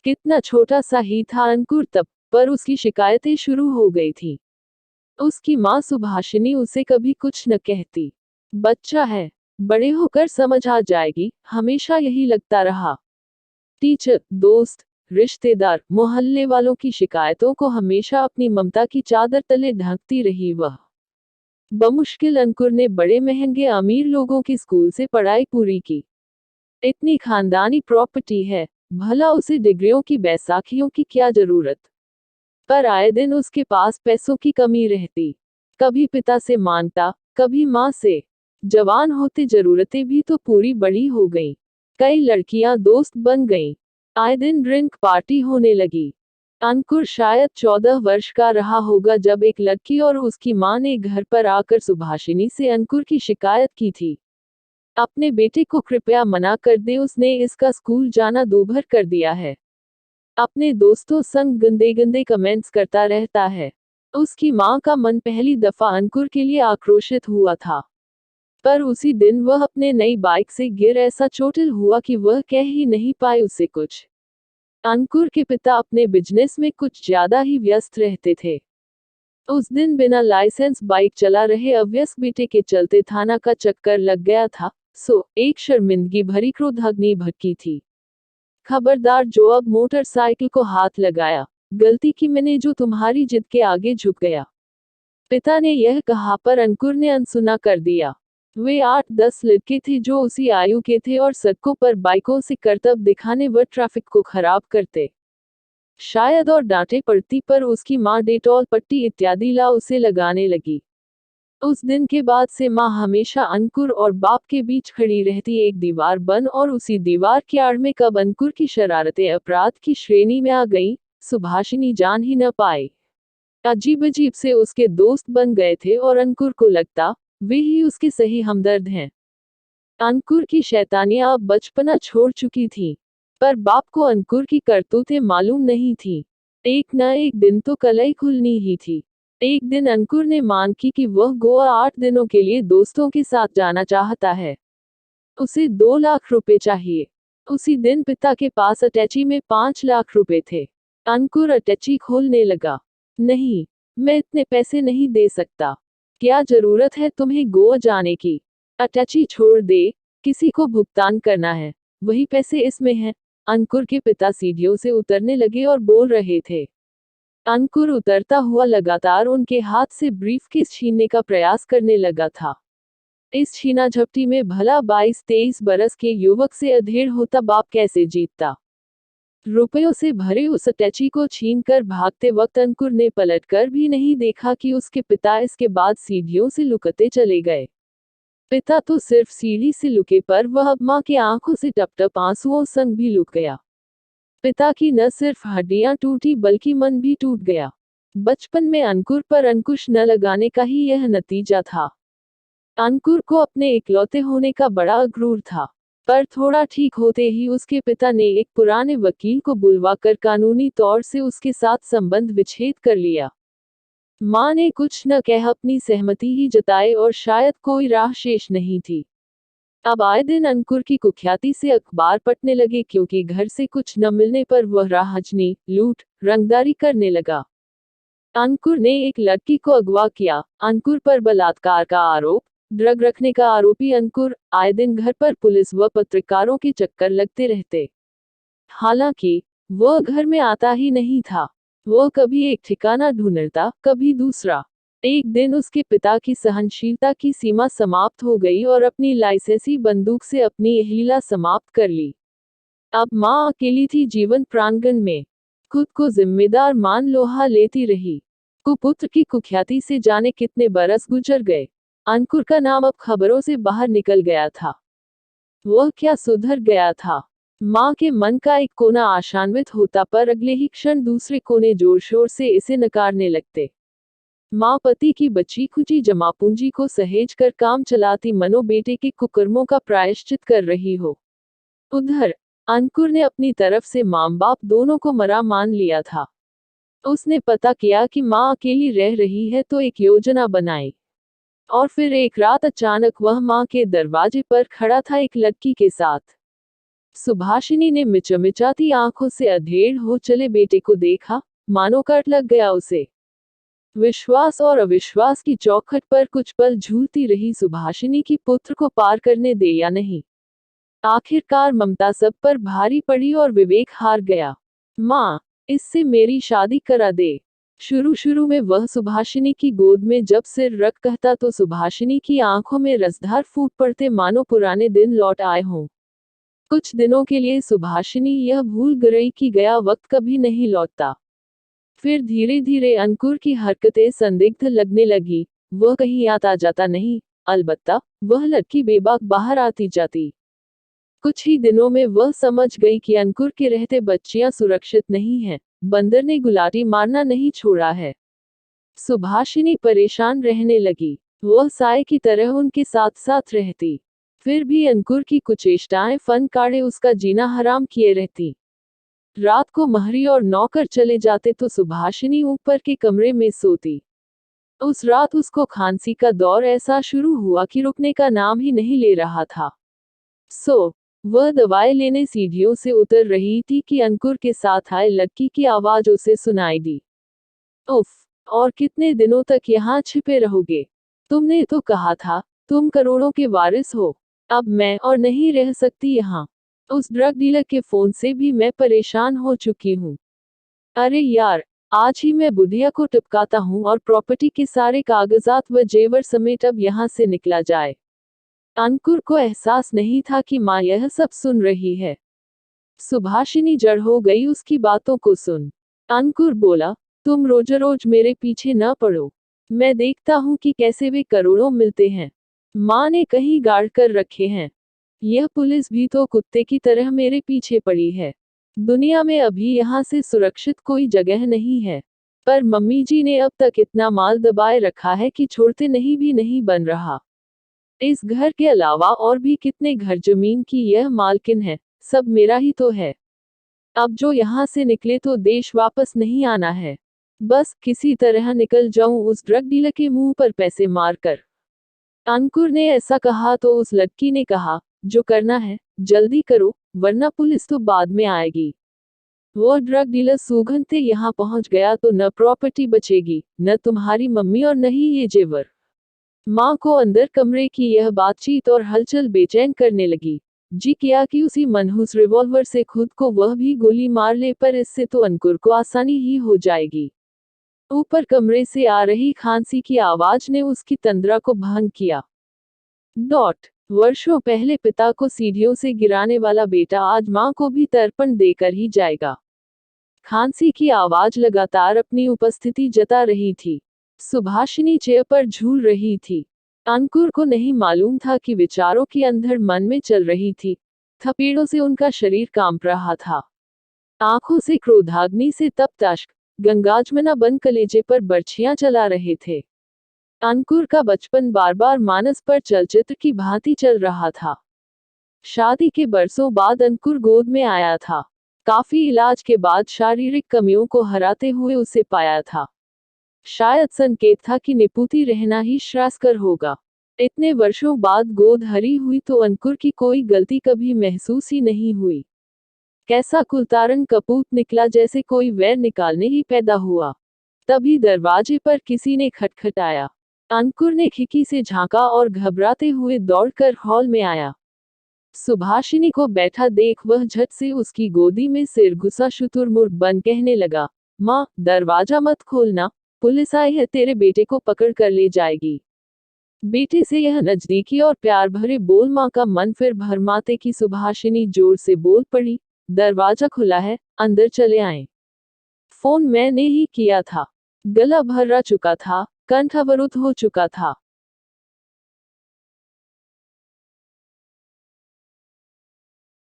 कितना छोटा सा ही था अंकुर तब, पर उसकी शिकायतें शुरू हो गई थी। उसकी माँ सुभाषिनी उसे कभी कुछ न कहती। बच्चा है, बड़े होकर समझ आ जाएगी, हमेशा यही लगता रहा। टीचर, दोस्त, रिश्तेदार, मोहल्ले वालों की शिकायतों को हमेशा अपनी ममता की चादर तले ढकती रही वह। बमुश्किल अंकुर ने बड़े महंगे अमीर लोगों के स्कूल से पढ़ाई पूरी की। इतनी खानदानी प्रॉपर्टी है, भला उसे डिग्रियों की बैसाखियों की क्या जरूरत। पर आए दिन उसके पास पैसों की कमी रहती। कभी पिता से मांगता, कभी माँ से। जवान होते जरूरतें भी तो पूरी बड़ी हो गईं। कई लड़कियां दोस्त बन गईं। आए दिन ड्रिंक पार्टी होने लगी। अंकुर शायद 14 वर्ष का रहा होगा जब एक लड़की और उसकी माँ ने घर पर आकर सुभाषिनी से अंकुर की शिकायत की थी। अपने बेटे को कृपया मना कर दे, उसने इसका स्कूल जाना दूभर कर दिया है। अपने दोस्तों संग गंदे गंदे कमेंट्स करता रहता है। उसकी माँ का मन पहली दफा अंकुर के लिए आक्रोशित हुआ था। पर उसी दिन वह अपने नई बाइक से गिर ऐसा चोटिल हुआ कि वह कह ही नहीं पाए उसे कुछ। अंकुर के पिता अपने बिजनेस में कुछ ज्यादा ही व्यस्त रहते थे। उस दिन बिना लाइसेंस बाइक चला रहे अव्यस्त बेटे के चलते थाना का चक्कर लग गया था, सो एक शर्मिंदगी भरी क्रोधाग्नि भड़की थी। खबरदार जो अब मोटरसाइकिल को हाथ लगाया, गलती की मैंने जो तुम्हारी जिद के आगे झुक गया। पिता ने यह कहा पर अंकुर ने अनसुना कर दिया। वे 8-10 लड़के थे जो उसी आयु के थे और सड़कों पर बाइकों से करतब दिखाने व ट्रैफिक को खराब करते। शायद और डांटे पड़ती पर उसकी माँ डेटॉल पट्टी इत्यादि ला उसे लगाने लगी। उस दिन के बाद से माँ हमेशा अंकुर और बाप के बीच खड़ी रहती, एक दीवार बन, और उसी दीवार की आड़ में कब अंकुर की शरारतें अपराध की श्रेणी में आ गईं, सुभाषिनी जान ही न पाई। अजीब अजीब से उसके दोस्त बन गए थे और अंकुर को लगता वे ही उसके सही हमदर्द हैं। अंकुर की शैतानियां अब बचपना छोड़ चुकी थी, पर बाप को अंकुर की करतूतें मालूम नहीं थी। एक न एक दिन तो कलई खुलनी ही थी। एक दिन अंकुर ने मांग की कि वह गोवा 8 दिनों के लिए दोस्तों के साथ जाना चाहता है। उसे 2 लाख रुपए चाहिए। उसी दिन पिता के पास अटैची में 5 लाख रुपए थे। अंकुर अटैची खोलने लगा। नहीं, मैं इतने पैसे नहीं दे सकता। क्या जरूरत है तुम्हें गोवा जाने की? अटैची छोड़ दे, किसी को भुगतान करना है, वही पैसे इसमें हैं। अंकुर के पिता सीढ़ियों से उतरने लगे और बोल रहे थे। अंकुर उतरता हुआ लगातार उनके हाथ से ब्रीफकेस छीनने का प्रयास करने लगा था। इस छीना झपटी में भला 22-23 बरस के युवक से अधेड़ होता बाप कैसे जीतता। रुपयों से भरे उस अटैची को छीनकर भागते वक्त अंकुर ने पलटकर भी नहीं देखा कि उसके पिता इसके बाद सीढ़ियों से लुकते चले गए। पिता तो सिर्फ सीढ़ी से लुके, पर वह अब मां के आंखों से टप टप आंसुओं संग भी लुक गया। पिता की न सिर्फ हड्डियां टूटी बल्कि मन भी टूट गया। बचपन में अंकुर पर अंकुश न लगाने का ही यह नतीजा था। अंकुर को अपने इकलौते होने का बड़ा गुरूर था, पर थोड़ा ठीक होते ही उसके पिता ने एक पुराने वकील को बुलवाकर कानूनी तौर से उसके साथ संबंध विच्छेद कर लिया। मां ने कुछ न कह अपनी सहमति ही जताई और शायद कोई राह शेष नहीं थी। अब आए दिन अंकुर की कुख्याति से अखबार पटने लगे, क्योंकि घर से कुछ न मिलने पर वह राहजनी, लूट, रंगदारी करने लगा। अंकुर ने एक लड़की को अगवा किया। अंकुर पर बलात्कार का आरोप, ड्रग रखने का आरोपी अंकुर। आए दिन घर पर पुलिस व पत्रकारों के चक्कर लगते रहते। हालांकि वह घर में आता ही नहीं था। वह कभी एक ठिकाना ढूंढता, कभी दूसरा। एक दिन उसके पिता की सहनशीलता की सीमा समाप्त हो गई और अपनी लाइसेंसी बंदूक से अपनी हीला समाप्त कर ली। अब मां अकेली थी जीवन प्रांगण में। खुद को जिम्मेदार मान लोहा लेती रही। कुपुत्र की कुख्याति से जाने कितने बरस गुजर गए। अंकुर का नाम अब खबरों से बाहर निकल गया था। वह क्या सुधर गया था। मां के मन का एक कोना आशान्वित होता, पर अगले ही क्षण दूसरे कोने जोर शोर से इसे नकारने लगते। मां पति की बची खुची जमा पूंजी को सहेज कर काम चलाती, मनो बेटे के कुकर्मों का प्रायश्चित कर रही हो। उधर अंकुर ने अपनी तरफ से मां बाप दोनों को मरा मान लिया था। उसने पता किया कि मां अकेली रह रही है तो एक योजना बनाई। और फिर एक रात अचानक वह मां के दरवाजे पर खड़ा था एक लड़की के साथ। सुभाषिनी ने मिचमिचाती आंखों से अधेड़ हो चले बेटे को देखा, मानो कट लग गया उसे। विश्वास और अविश्वास की चौखट पर कुछ पल झूलती रही सुभाषिनी की पुत्र को पार करने दे या नहीं। आखिरकार ममता सब पर भारी पड़ी और विवेक हार गया। माँ, इससे मेरी शादी करा दे। शुरू शुरू में वह सुभाषिनी की गोद में जब सिर रख कहता तो सुभाषिनी की आंखों में रसधार फूट पड़ते, मानो पुराने दिन लौट आए हों। कुछ दिनों के लिए सुभाषिनी यह भूल गई कि गया वक्त कभी नहीं लौटता। फिर धीरे धीरे अंकुर की हरकतें संदिग्ध लगने लगी। वह कहीं आता जाता नहीं, अलबत्ता वह लड़की बेबाक बाहर आती जाती। कुछ ही दिनों में वह समझ गई कि अंकुर के रहते बच्चियां सुरक्षित नहीं हैं। बंदर ने गुलाटी मारना नहीं छोड़ा है। सुभाषिनी परेशान रहने लगी। वह साय की तरह उनके साथ साथ रहती, फिर भी अंकुर की कुचेष्टाएं फन काढ़े उसका जीना हराम किए रहती। रात को महरी और नौकर चले जाते तो सुभाषिनी ऊपर के कमरे में सोती। उस रात उसको खांसी का दौर ऐसा शुरू हुआ कि रुकने का नाम ही नहीं ले रहा था। वह दवाई लेने सीढ़ियों से उतर रही थी कि अंकुर के साथ आए लड़की की आवाज उसे सुनाई दी। उफ, और कितने दिनों तक यहाँ छिपे रहोगे? तुमने तो कहा था तुम करोड़ों के वारिस हो। अब मैं और नहीं रह सकती यहाँ। उस ड्रग डीलर के फोन से भी मैं परेशान हो चुकी हूँ। अरे यार, आज ही मैं बुढ़िया को टिपकाता हूँ और प्रॉपर्टी के सारे कागजात व जेवर समेट अब यहाँ से निकला जाए। अंकुर को एहसास नहीं था कि माँ यह सब सुन रही है। सुभाषिनी जड़ हो गई उसकी बातों को सुन। अंकुर बोला, तुम रोज रोज मेरे पीछे न पड़ो। मैं देखता हूँ कि कैसे वे करोड़ों मिलते हैं। माँ ने कहीं गाड़ कर रखे हैं। यह पुलिस भी तो कुत्ते की तरह मेरे पीछे पड़ी है। दुनिया में अभी यहाँ से सुरक्षित कोई जगह नहीं है। पर मम्मी जी ने अब तक इतना माल दबाए रखा है कि छोड़ते नहीं बन रहा। इस घर के अलावा और भी कितने घर जमीन की यह मालकिन है, सब मेरा ही तो है। अब जो यहाँ से निकले तो देश वापस नहीं आना है। बस किसी तरह निकल जाऊं उस ड्रग डीलर के मुंह पर पैसे मारकर। अंकुर ने ऐसा कहा तो उस लड़की ने कहा, जो करना है जल्दी करो, वरना पुलिस तो बाद में आएगी। वो ड्रग डीलर सुगंधते यहाँ पहुंच गया तो न प्रॉपर्टी बचेगी, न तुम्हारी मम्मी और न ही ये जेवर। माँ को अंदर कमरे की यह बातचीत और हलचल बेचैन करने लगी। जी किया कि उसी मनहूस रिवॉल्वर से खुद को वह भी गोली मार ले, पर इससे तो अंकुर को आसानी ही हो जाएगी। ऊपर कमरे से आ रही खांसी की आवाज ने उसकी तंद्रा को भंग किया। वर्षों पहले पिता को सीढ़ियों से गिराने वाला बेटा आज माँ को भी तर्पण देकर ही जाएगा। खांसी की आवाज लगातार अपनी उपस्थिति जता रही थी। सुभाषिनी चेयर पर झूल रही थी। अंकुर को नहीं मालूम था कि विचारों की अंधड़ मन में चल रही थी। थपेड़ों से उनका शरीर कांप रहा था। आंखों से क्रोधाग्नि से तप्त अश्क गंगाजमना बन कलेजे पर बर्छियां चला रहे थे। अंकुर का बचपन बार बार मानस पर चलचित्र की भांति चल रहा था। शादी के बरसों बाद अंकुर गोद में आया था। काफी इलाज के बाद शारीरिक कमियों को हराते हुए उसे पाया था। शायद संकेत था कि निपुती रहना ही श्रास्कर होगा। इतने वर्षों बाद गोद हरी हुई तो अंकुर की कोई गलती कभी महसूस ही नहीं हुई। कैसा कुलतारन कपूत निकला, जैसे कोई वैर निकालने ही पैदा हुआ। तभी दरवाजे पर किसी ने खटखटाया। अंकुर ने खिड़की से झांका और घबराते हुए दौड़कर हॉल में आया। सुभाषिनी को बैठा देख वह झट से उसकी गोदी में सिर घुसा शुतुरमुर्ग बन कहने लगा, माँ, दरवाजा मत खोलना, पुलिस आई है, तेरे बेटे को पकड़ कर ले जाएगी। बेटे से यह नजदीकी और प्यार भरे बोल माँ का मन फिर भरमाते कि सुभाषिनी जोर से बोल पड़ी, दरवाजा खुला है, अंदर चले आए। फोन मैंने ही किया था। गला भर्रा चुका था, कंठ अवरुद्ध हो चुका था।